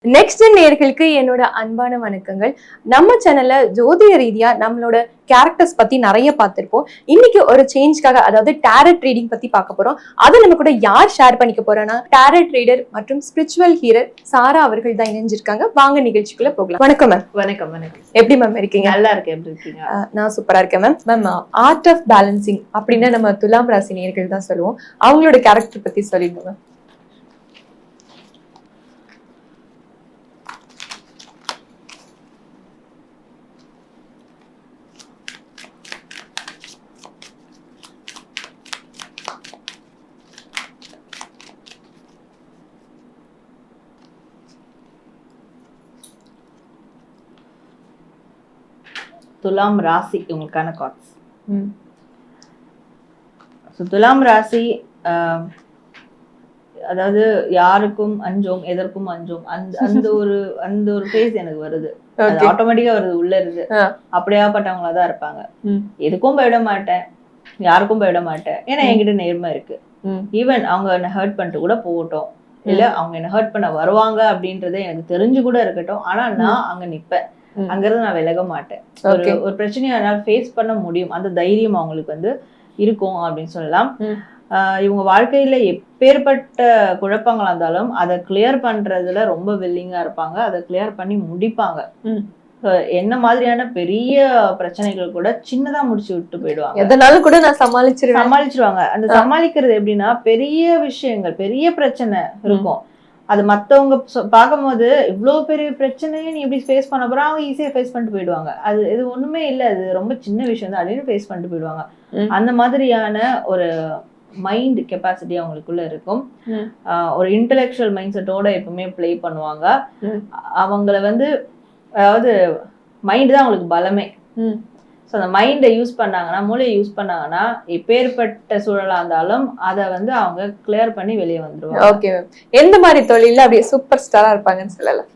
Next நேயர்களுக்கு என்னோட அன்பான வணக்கங்கள். நம்ம சேனல்ல ஜோதிட ரீதியா நம்மளோட கேரக்டர்ஸ் பத்தி நிறைய பார்த்திருப்போம். இன்னைக்கு ஒரு சேஞ்ச்காக, அதாவது டாரட் ரீடிங் பத்தி பார்க்க போறோம். அதை நம்ம கூட யார் ஷேர் பண்ணிக்க போறோம்னா, டாரட் ரீடர் மற்றும் ஸ்பிரிச்சுவல் ஹீரர் சாரா அவர்கள் தான் இணைஞ்சிருக்காங்க. வாங்க நிகழ்ச்சிக்குள்ள போகலாம். வணக்கம் மேம். வணக்கம். வணக்கம். எப்படி மேம் இருக்கீங்க? நல்லா இருக்கேன். எப்படி இருக்கீங்க? நான் சூப்பரா இருக்கேன் ma'am. Ma'am, art of balancing அப்படின்னா நம்ம துலாம் ராசி நேயர்கள் தான் சொல்லுவோம். அவங்களோட கேரக்டர் பத்தி சொல்லிடுங்க மேம். துலாம் ராசி உங்களுக்கான கார்ட்ஸ். துலாம் ராசி அதாவது யாருக்கும் அஞ்சோம், எதற்கும் அஞ்சோம், அந்த ஒரு ஃபேஸ் எனக்கு வருது. அது ஆட்டோமேட்டிக்கா வருது, உள்ள இருந்து. அப்படியாப்பட்டவங்களா தான் இருப்பாங்க. எதுக்கும் போயிட மாட்டேன், யாருக்கும் போயிட மாட்டேன், ஏன்னா என்கிட்ட நேர்மை இருக்கு. ஈவன் அவங்க என்ன ஹர்ட் பண்ணிட்டு கூட போகட்டும், இல்ல அவங்க என்ன ஹர்ட் பண்ண வருவாங்க அப்படின்றது எனக்கு தெரிஞ்சு கூட இருக்கட்டும், ஆனா நான் அங்க நிப்பேன். அங்கிருந்து நான் விலக மாட்டேன். ஒரு பிரச்சனையை என்னால் ஃபேஸ் பண்ண முடியும், அந்த தைரியம் அவங்களுக்கு வந்து இருக்கும் அப்படின்னு சொல்லலாம். இவங்க வாழ்க்கையில எப்பேற்பட்ட குழப்பங்களா இருந்தாலும் அதை கிளியர் பண்றதுல ரொம்ப வில்லிங்கா இருப்பாங்க. அதை கிளியர் பண்ணி முடிப்பாங்க. என்ன மாதிரியான பெரிய பிரச்சனைகள் கூட சின்னதா முடிச்சு விட்டு போயிடுவாங்க. எதனாலும் கூட நான் சமாளிச்சிருவாங்க. அந்த சமாளிக்கிறது எப்படின்னா, பெரிய விஷயங்கள், பெரிய பிரச்சனை இருக்கும், அது மத்தவங்க பார்க்கும்போது இவ்வளவு பெரிய பிரச்சனையை நீ எப்படி ஃபேஸ் பண்ண போற, அவங்க ஈஸியா ஃபேஸ் பண்ணிட்டு போயிடுவாங்க. அது இது ஒண்ணுமே இல்லை, அது ரொம்ப சின்ன விஷயம் தான் அப்படின்னு ஃபேஸ் பண்ணிட்டு போயிடுவாங்க. அந்த மாதிரியான ஒரு மைண்ட் கெப்பாசிட்டி அவங்களுக்குள்ள இருக்கும். ஒரு இன்டெலெக்சுவல் மைண்ட் செட்டோட எப்பவுமே பிளே பண்ணுவாங்க. அவங்கள வந்து, அதாவது மைண்ட் தான் அவங்களுக்கு பலமே. ஸோ அந்த மைண்டை யூஸ் பண்ணாங்கன்னா, மூளையை யூஸ் பண்ணாங்கன்னா, எப்பேற்பட்ட சூழலா இருந்தாலும் அதை வந்து அவங்க கிளியர் பண்ணி வெளியே வந்துருவாங்க. Okay ma'am. எந்த மாதிரி தொழில அப்படியே சூப்பர் ஸ்டாரா இருப்பாங்கன்னு சொல்லலாம்?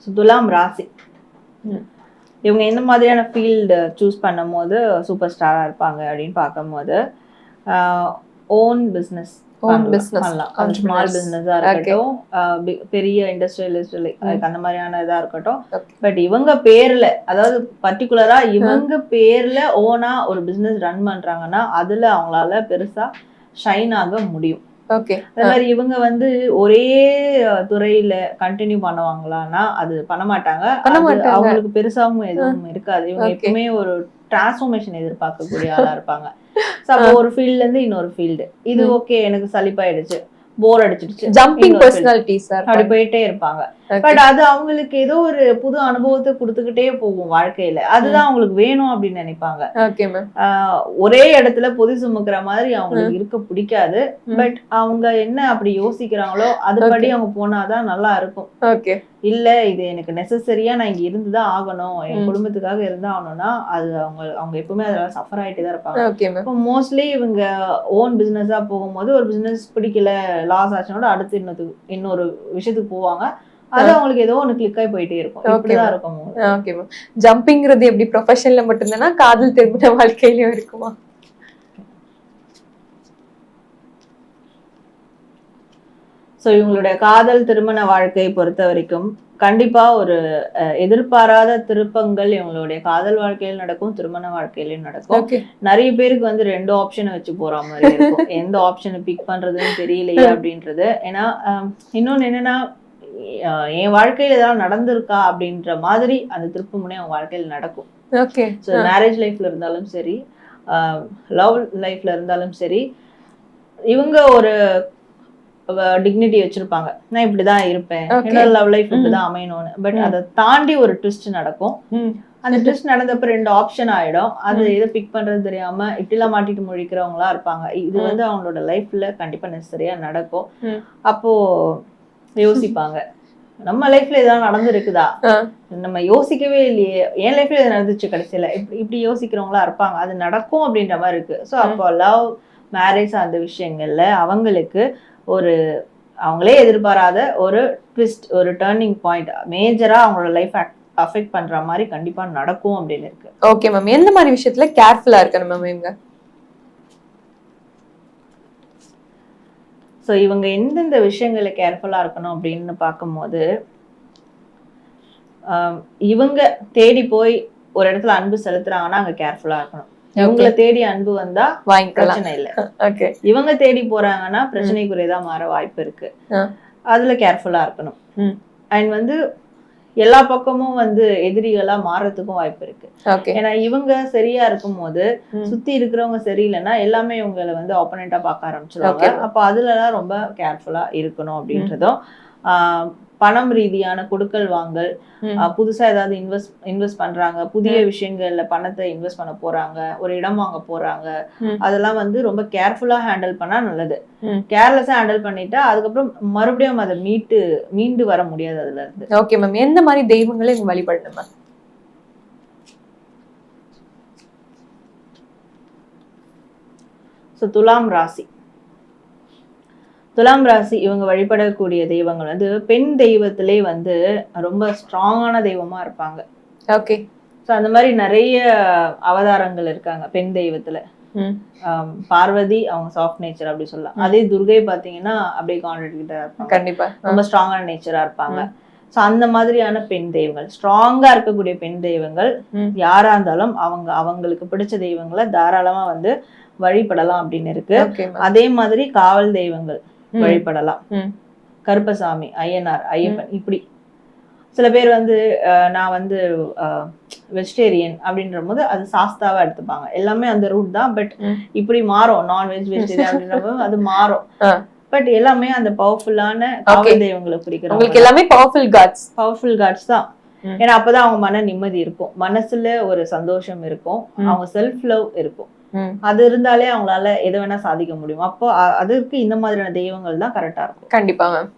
துலாம் ராசி இவங்க எந்த மாதிரியான ஃபீல்டு சூஸ் பண்ணும் போது சூப்பர் ஸ்டாரா இருப்பாங்க அப்படின்னு பார்க்கும்போது, ஓன் பிஸ்னஸ் பண்ணலாம். ஸ்மால் பிசினஸா இருக்கட்டும், பெரிய இண்டஸ்ட்ரியலிஸ்ட் அந்த மாதிரியான இதா இருக்கட்டும். பட் இவங்க பேர்ல, அதாவது பர்டிகுலரா இவங்க பேர்ல ஓனா ஒரு பிசினஸ் ரன் பண்றாங்கன்னா அதுல அவங்களால பெருசா ஷைன் ஆக முடியும். அதே மாதிரி இவங்க வந்து ஒரே துறையில கண்டினியூ பண்ணுவாங்களான்னா அது பண்ண மாட்டாங்க. அவங்களுக்கு பெருசாவும் எதுவும் இருக்காது. இவங்க எப்பவுமே ஒரு டிரான்ஸ்ஃபர்மேஷன் எதிர்பார்க்கக்கூடிய ஆளா இருப்பாங்க. ஒரு ஃபீல்ட்ல இருந்து இன்னொரு ஃபீல்டு, இது ஓகே எனக்கு சலிப்பாயிடுச்சு, போர் அடிச்சிடுச்சு, ஜம்பிங் பர்சனாலிட்டிஸ் அப்படி போயிட்டே இருப்பாங்க. பட் அது அவங்களுக்கு ஏதோ ஒரு புது அனுபவத்தை கொடுத்துக்கிட்டே போகும் வாழ்க்கையில. அதுதான் அவங்களுக்கு வேணும் அப்படின்னு நினைப்பாங்க. ஒரே இடத்துல பொதி சுமக்கிற மாதிரி அவங்களுக்கு இருக்க பிடிக்காது. பட் அவங்க என்ன அப்படி யோசிக்கிறாங்களோ அதுபடி அவங்க போனாதான் நல்லா இருக்கும். இல்ல இது எனக்கு நெசசரியா நான் இங்க இருந்துதான் ஆகணும், என் குடும்பத்துக்காக இருந்தா ஆகணும்னா அது அவங்க எப்பவுமே அதெல்லாம் சஃபர் ஆயிட்டே தான் இருப்பாங்க. மோஸ்ட்லி இவங்க ஓன் பிசினஸா போகும்போது ஒரு பிசினஸ் பிடிக்கல, லாஸ் ஆச்சுனோட அடுத்து இன்னொரு விஷயத்துக்கு போவாங்க. அது அவங்களுக்கு ஏதோ ஒண்ணு கிளிக் ஆகி போயிட்டே இருக்கும். இப்படிதான் இருக்கும். ஜம்பிங்கிறது எப்படி ப்ரொஃபஷன்ல மட்டும்தானா, காதல் திருமண வாழ்க்கையிலயும் இருக்குமா? ஸோ இவங்களுடைய காதல் திருமண வாழ்க்கையை பொறுத்த வரைக்கும் கண்டிப்பா ஒரு எதிர்பாராத திருப்பங்கள் இவங்களுடைய காதல் வாழ்க்கையில் நடக்கும், திருமண வாழ்க்கையிலும் நடக்கும். நிறைய பேருக்கு வந்து 2 ஆப்ஷனை வச்சு போற மாதிரி இருக்கும். எந்த ஆப்ஷனை பிக் பண்றதுன்னு தெரியலையே அப்படின்றது. ஏன்னா இன்னொன்னு என்னன்னா, என் வாழ்க்கையில ஏதாவது நடந்திருக்கா அப்படின்ற மாதிரி அந்த திருப்பு முனை அவங்க வாழ்க்கையில நடக்கும். மேரேஜ் லைஃப்ல இருந்தாலும் சரி, லவ் லைஃப்ல இருந்தாலும் சரி, இவங்க ஒரு டிக்னிட்டி வச்சிருப்பாங்க, நான் இப்படிதான் இருப்பேன், என்னோட லவ் லைஃப் இப்படிதான் அமையணும்னு. பட் அதை தாண்டி ஒரு ட்விஸ்ட் நடக்கும். அந்த ட்விஸ்ட் நடந்தப்ப 2 ஆப்ஷன் ஆயிடும். அது எதை பிக் பண்றது தெரியாம இப்படிலாம் மாட்டிட்டு முழிக்கிறவங்களா இருப்பாங்க. இது வந்து அவங்களோட லைஃப்ல கண்டிப்பா நெசசரியா நடக்கும். அப்போ யோசிப்பாங்க, நம்ம லைஃப்ல ஏதாவது நடந்துருக்குதா, நம்ம யோசிக்கவே இல்லையே, என் லைஃப்ல இது நடந்துச்சு கடைசியில, இப்படி யோசிக்கிறவங்களா இருப்பாங்க. அது நடக்கும் அப்படின்ற மாதிரி இருக்கு. ஸோ அப்போ லவ் மேரேஜ் அந்த விஷயங்கள்ல அவங்களுக்கு ஒரு அவங்களே எதிர்பாராத ஒரு ட்விஸ்ட், ஒரு டர்னிங் பாயிண்ட் மேஜரா அவங்களோட லைஃப் அஃபெக்ட் பண்ற மாதிரி கண்டிப்பா நடக்கும் அப்படின்னு இருக்கு. Okay ma'am. எந்த மாதிரி விஷயத்துல கேர்ஃபுல்லா இருக்கணும் மேம் இவங்க? ஸோ இவங்க எந்தெந்த விஷயங்களை கேர்ஃபுல்லா இருக்கணும் அப்படின்னு பார்க்கும்போது, இவங்க தேடி போய் ஒரு இடத்துல அன்பு செலுத்துறாங்கன்னா அங்க கேர்ஃபுல்லா இருக்கணும். இவங்கள தேடி அன்பு வந்தா வாங்கிக்கலாம். பிரச்சனை இல்ல. ஓகே. இவங்க தேடி போறாங்கன்னா பிரச்சனைக்குரியதா மாற வாய்ப்பு இருக்கு. அதுல கேர்ஃபுல்லா இருக்கணும். அண்ட் வந்து எல்லா பக்கமும் வந்து எதிரிகளா மாறதுக்கும் வாய்ப்பு இருக்கு. ஏன்னா இவங்க சரியா இருக்கும் போது சுத்தி இருக்கிறவங்க சரியில்லைன்னா எல்லாமே இவங்களை வந்து ஆப்போனண்டா பார்க்க ஆரம்பிச்சிருவாங்க. அப்ப அதுலலாம் ரொம்ப கேர்ஃபுல்லா இருக்கணும் அப்படின்றதும், பணம் ரீதியான கொடுக்கல் வாங்கல், புதுசா ஏதாவது இன்வெஸ்ட் பண்றாங்க, புதிய விஷயங்கள்ல பணத்தை இன்வெஸ்ட் பண்ண போறாங்க, ஒரு இடம் வாங்க போறாங்க, அதெல்லாம் வந்து ரொம்ப கேர்ஃபுல்லா ஹேண்டில் பண்ணா நல்லது. கேர்லெஸ்ஸா ஹேண்டில் பண்ணிட்டா அதுக்கப்புறம் மறுபடியும் அதை மீண்டு வர முடியாது அதுல இருந்து. Okay ma'am. எந்த மாதிரி தெய்வங்களை இங்க வழிபடணும் மேம்? துலாம் ராசி இவங்க வழிபடக்கூடிய தெய்வங்கள் வந்து பெண் தெய்வத்திலே வந்து ரொம்ப ஸ்ட்ராங்கான தெய்வமா இருப்பாங்க. ஓகே. ஸோ அந்த மாதிரி நிறைய அவதாரங்கள் இருக்காங்க பெண் தெய்வத்துல. பார்வதி அவங்க சாஃப்ட் நேச்சர் அப்படி சொல்லலாம். அதே துர்கை பாத்தீங்கன்னா அப்படியே கான்ட்ராக்டா இருப்பாங்க. கண்டிப்பா ரொம்ப ஸ்ட்ராங்கான நேச்சரா இருப்பாங்க. ஸோ அந்த மாதிரியான பெண் தெய்வங்கள், ஸ்ட்ராங்கா இருக்கக்கூடிய பெண் தெய்வங்கள் யாரா இருந்தாலும் அவங்களுக்கு பிடிச்ச தெய்வங்களை தாராளமா வந்து வழிபடலாம் அப்படின்னு இருக்கு. அதே மாதிரி காவல் தெய்வங்கள் வழிபடலாம். கருப்பசாமி, ஐயனார், ஐயப்பன், இப்படி சில பேர் வந்து நான் வந்து வெஜிடேரியன் அப்படின்ற போது அது சாஸ்தாவா எடுத்துப்பாங்க. எல்லாமே அந்த ரூட் தான். பட் இப்படி மாறும். நான்வெஜ் வெஜிடேரியன் அப்படின்ற போது அது மாறும். பட் எல்லாமே அந்த பவர்ஃபுல்லான காவல் தெய்வங்களை குறிக்கிறோம். எல்லாமே பவர்ஃபுல் காட்ஸ் தான். ஏன்னா அப்பதான் அவங்க மன நிம்மதி இருக்கும், மனசுல ஒரு சந்தோஷம் இருக்கும், அவங்க செல்ஃப் லவ் இருக்கும். அது இருந்தாலே அவங்களால எதை வேணா சாதிக்க முடியும். அப்போ அதற்கு இந்த மாதிரியான தெய்வங்கள் தான் கரெக்டா இருக்கும். கண்டிப்பா மேம்.